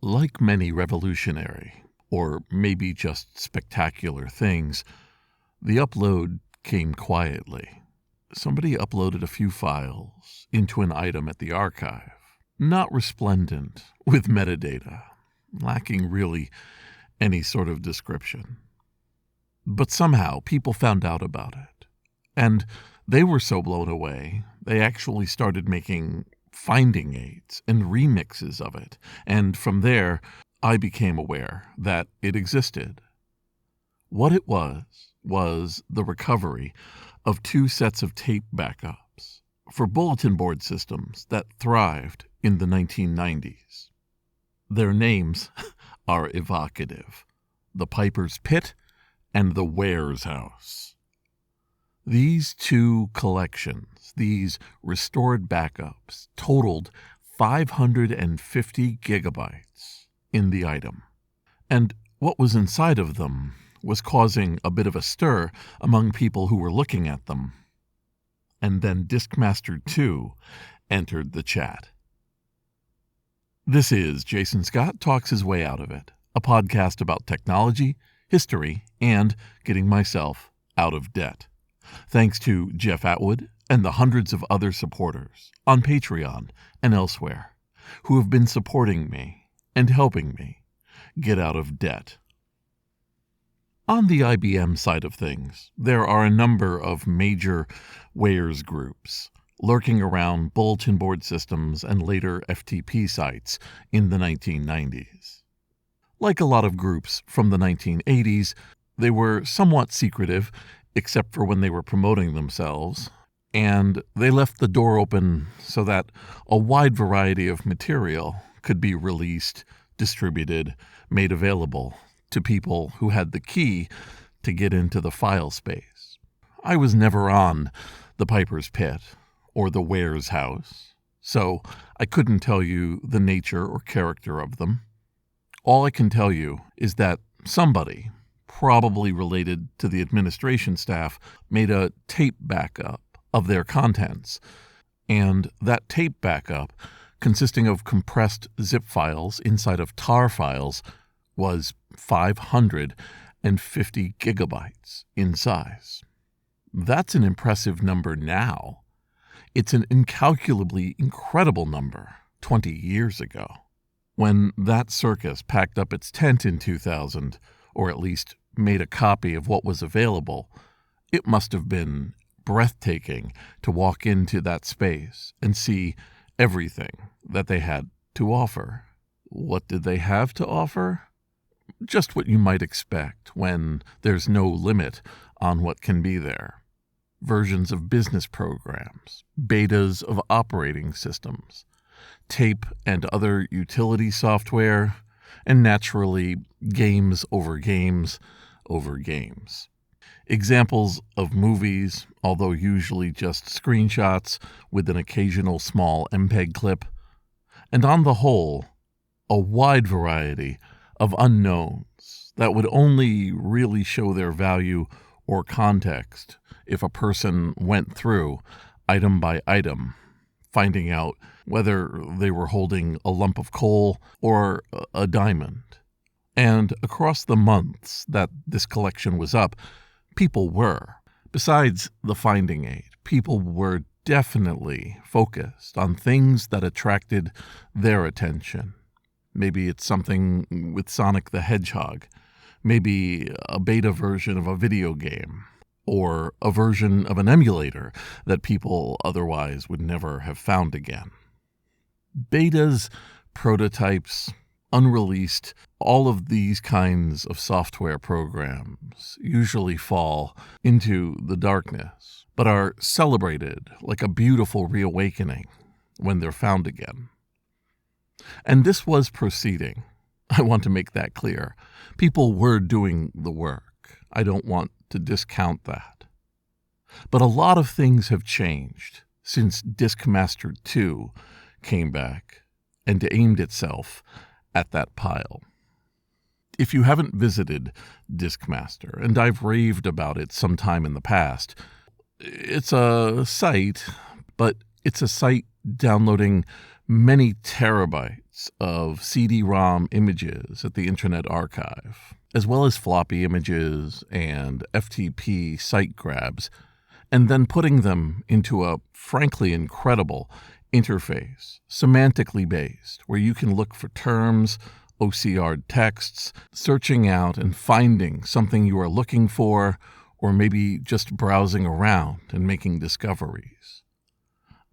Like many revolutionary, or maybe just spectacular things, the upload came quietly. Somebody uploaded a few files into an item at the archive, not resplendent with metadata, lacking really any sort of description. But somehow people found out about it, and they were so blown away, they actually started making finding aids and remixes of it, and from there, I became aware that it existed. What it was the recovery of 2 sets of tape backups for bulletin board systems that thrived in the 1990s. Their names are evocative: the Piper's Pit and the Warez House. These 2 collections, these restored backups, totaled 550 gigabytes in the item. And what was inside of them was causing a bit of a stir among people who were looking at them. And then Discmaster 2 entered the chat. This is Jason Scott Talks His Way Out of It, a podcast about technology, history, and getting myself out of debt. Thanks to Jeff Atwood and the hundreds of other supporters on Patreon and elsewhere who have been supporting me and helping me get out of debt. On the IBM side of things, there are a number of major Warez Groups lurking around bulletin board systems and later FTP sites in the 1990s. Like a lot of groups from the 1980s, they were somewhat secretive, except for when they were promoting themselves, and they left the door open so that a wide variety of material could be released, distributed, made available to people who had the key to get into the file space. I was never on the Piper's Pit or the Warez House, so I couldn't tell you the nature or character of them. All I can tell you is that somebody, probably related to the administration staff, made a tape backup of their contents. And that tape backup, consisting of compressed zip files inside of tar files, was 550 gigabytes in size. That's an impressive number now. It's an incalculably incredible number 20 years ago. When that circus packed up its tent in 2000, or at least made a copy of what was available, it must have been breathtaking to walk into that space and see everything that they had to offer. What did they have to offer? Just what you might expect when there's no limit on what can be there. Versions of business programs, betas of operating systems, tape and other utility software, and naturally, games over games over games. Examples of movies, although usually just screenshots with an occasional small MPEG clip, and on the whole, a wide variety of unknowns that would only really show their value or context if a person went through item by item, finding out whether they were holding a lump of coal or a diamond. And across the months that this collection was up, people were, besides the finding aid, people were definitely focused on things that attracted their attention. Maybe it's something with Sonic the Hedgehog, maybe a beta version of a video game, or a version of an emulator that people otherwise would never have found again. Betas, prototypes, unreleased, all of these kinds of software programs usually fall into the darkness, but are celebrated like a beautiful reawakening when they're found again. And this was proceeding. I want to make that clear. People were doing the work. I don't want to discount that. But a lot of things have changed since DISCMASTER 2 came back and aimed itself at that pile. If you haven't visited DISCMASTER, and I've raved about it sometime in the past, it's a site, but it's a site downloading many terabytes terabytes of CD-ROM images at the Internet Archive, as well as floppy images and FTP site grabs, and then putting them into a frankly incredible interface, semantically based, where you can look for terms, OCR texts, searching out and finding something you are looking for, or maybe just browsing around and making discoveries.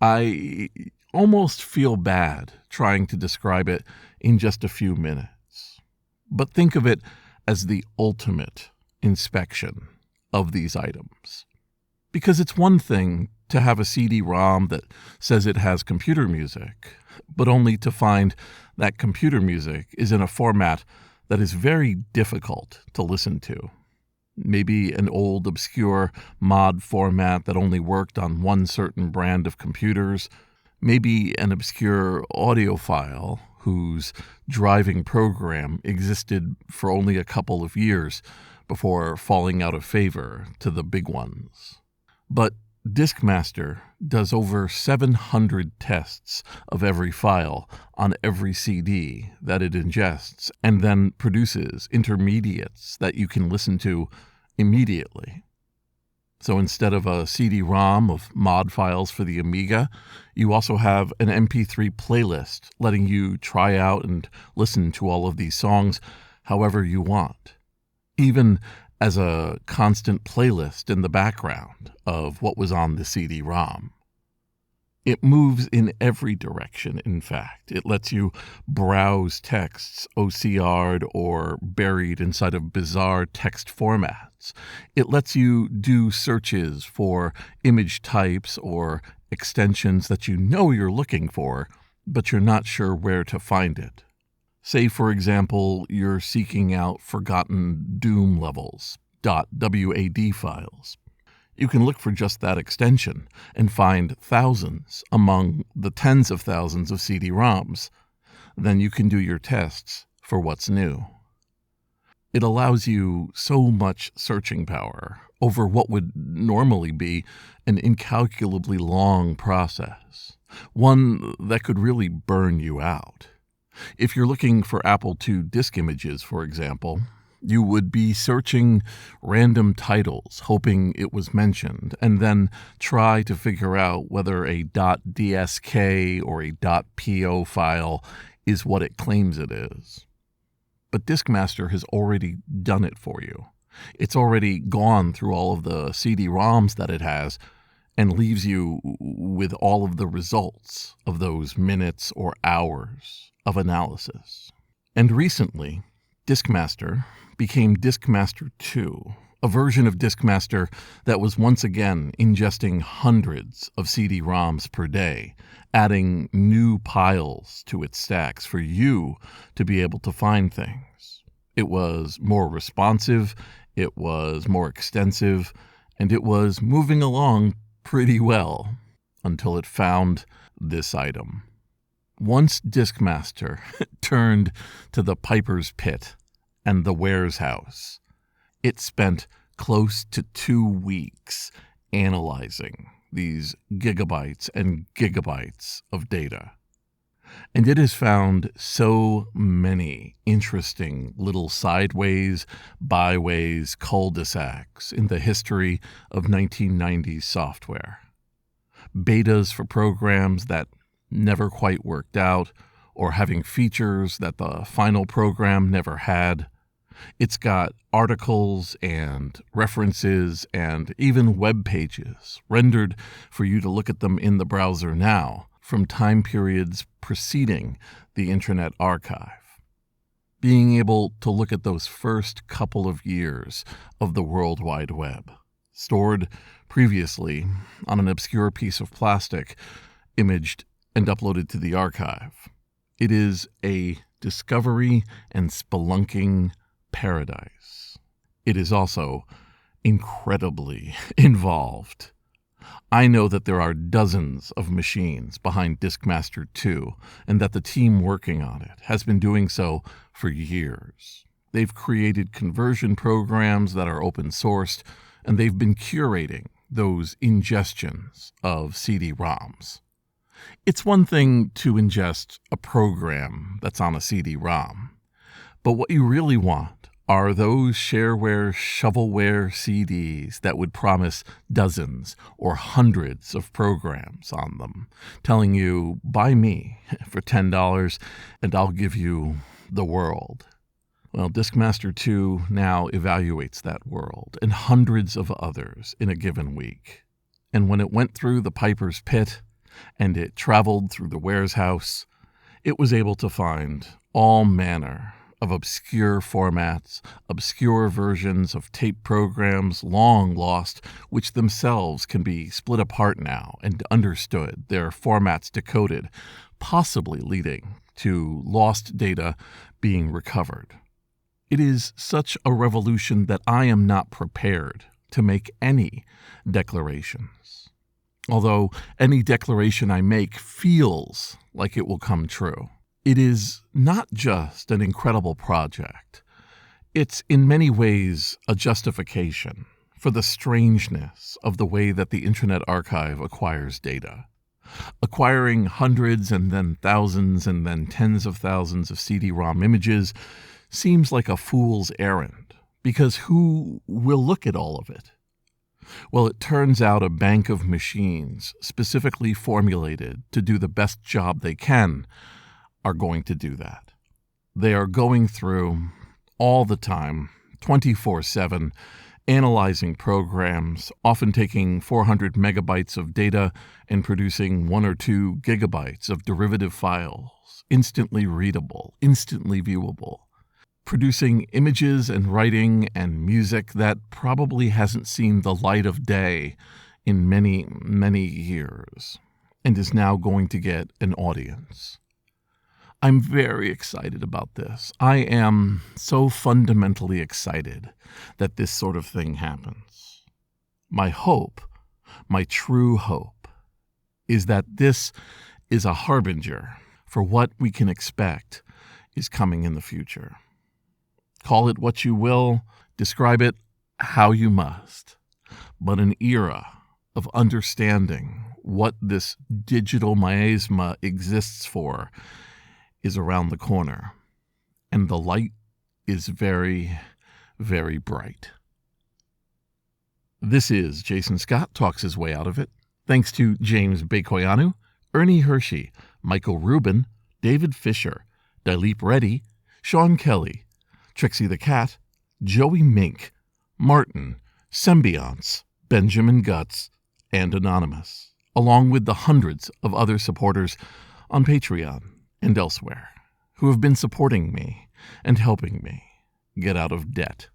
I almost feel bad trying to describe it in just a few minutes, but think of it as the ultimate inspection of these items. Because it's one thing to have a CD-ROM that says it has computer music, but only to find that computer music is in a format that is very difficult to listen to. Maybe an old, obscure mod format that only worked on one certain brand of computers. Maybe an obscure audio file whose driving program existed for only a couple of years before falling out of favor to the big ones. But DISCMASTER does over 700 tests of every file on every CD that it ingests, and then produces intermediates that you can listen to immediately. So instead of a CD-ROM of mod files for the Amiga, you also have an MP3 playlist letting you try out and listen to all of these songs however you want, even as a constant playlist in the background of what was on the CD-ROM. It moves in every direction, in fact. It lets you browse texts OCR'd or buried inside of bizarre text formats. It lets you do searches for image types or extensions that you know you're looking for, but you're not sure where to find it. Say, for example, you're seeking out forgotten Doom levels, .wad files. You can look for just that extension and find thousands among the tens of thousands of CD-ROMs. Then you can do your tests for what's new. It allows you so much searching power over what would normally be an incalculably long process, one that could really burn you out. If you're looking for Apple II disk images, for example, you would be searching random titles, hoping it was mentioned, and then try to figure out whether a .dsk or a .po file is what it claims it is. But DISCMASTER has already done it for you. It's already gone through all of the CD-ROMs that it has and leaves you with all of the results of those minutes or hours of analysis. And recently, DISCMASTER became DISCMASTER 2, a version of DISCMASTER that was once again ingesting hundreds of CD-ROMs per day, adding new piles to its stacks for you to be able to find things. It was more responsive, it was more extensive, and it was moving along pretty well until it found this item. Once DISCMASTER turned to the Piper's Pit and the Warez House, it spent close to 2 weeks analyzing these gigabytes and gigabytes of data. And it has found so many interesting little sideways, byways, cul-de-sacs in the history of 1990s software. Betas for programs that never quite worked out, or having features that the final program never had. It's got articles and references and even web pages rendered for you to look at them in the browser now from time periods preceding the Internet Archive. Being able to look at those first couple of years of the World Wide Web, stored previously on an obscure piece of plastic, imaged and uploaded to the archive. It is a discovery and spelunking paradise. It is also incredibly involved. I know that there are dozens of machines behind DISCMASTER 2, and that the team working on it has been doing so for years. They've created conversion programs that are open sourced, and they've been curating those ingestions of CD-ROMs. It's one thing to ingest a program that's on a CD-ROM, but what you really want are those shareware, shovelware CDs that would promise dozens or hundreds of programs on them, telling you, buy me for $10 and I'll give you the world. Well, DISCMASTER 2 now evaluates that world and hundreds of others in a given week. And when it went through the Piper's Pit and it traveled through the Warez house, it was able to find all manner of obscure formats, obscure versions of tape programs long lost, which themselves can be split apart now and understood, their formats decoded, possibly leading to lost data being recovered. It is such a revolution that I am not prepared to make any declarations. Although any declaration I make feels like it will come true. It is not just an incredible project. It's in many ways a justification for the strangeness of the way that the Internet Archive acquires data. Acquiring hundreds and then thousands and then tens of thousands of CD-ROM images seems like a fool's errand, because who will look at all of it? Well, it turns out a bank of machines specifically formulated to do the best job they can are going to do that. They are going through all the time, 24/7, analyzing programs, often taking 400 megabytes of data and producing 1 or 2 gigabytes of derivative files, instantly readable, instantly viewable, producing images and writing and music that probably hasn't seen the light of day in many, many years and is now going to get an audience. I'm very excited about this. I am so fundamentally excited that this sort of thing happens. My hope, my true hope, is that this is a harbinger for what we can expect is coming in the future. Call it what you will, describe it how you must, but an era of understanding what this digital miasma exists for is around the corner, and the light is very, very bright. This is Jason Scott Talks His Way Out of It. Thanks to James Bekoyanu, Ernie Hershey, Michael Rubin, David Fisher, Dilip Reddy, Sean Kelly, Trixie the Cat, Joey Mink, Martin, Symbionts, Benjamin Guts, and Anonymous, along with the hundreds of other supporters on Patreon and elsewhere who have been supporting me and helping me get out of debt.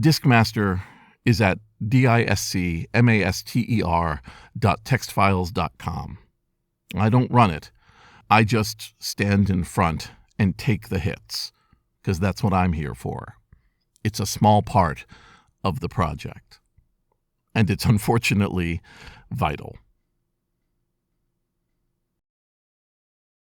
DISCMASTER is at discmaster.textfiles.com. I don't run it. I just stand in front and take the hits, because that's what I'm here for. It's a small part of the project, and it's unfortunately vital.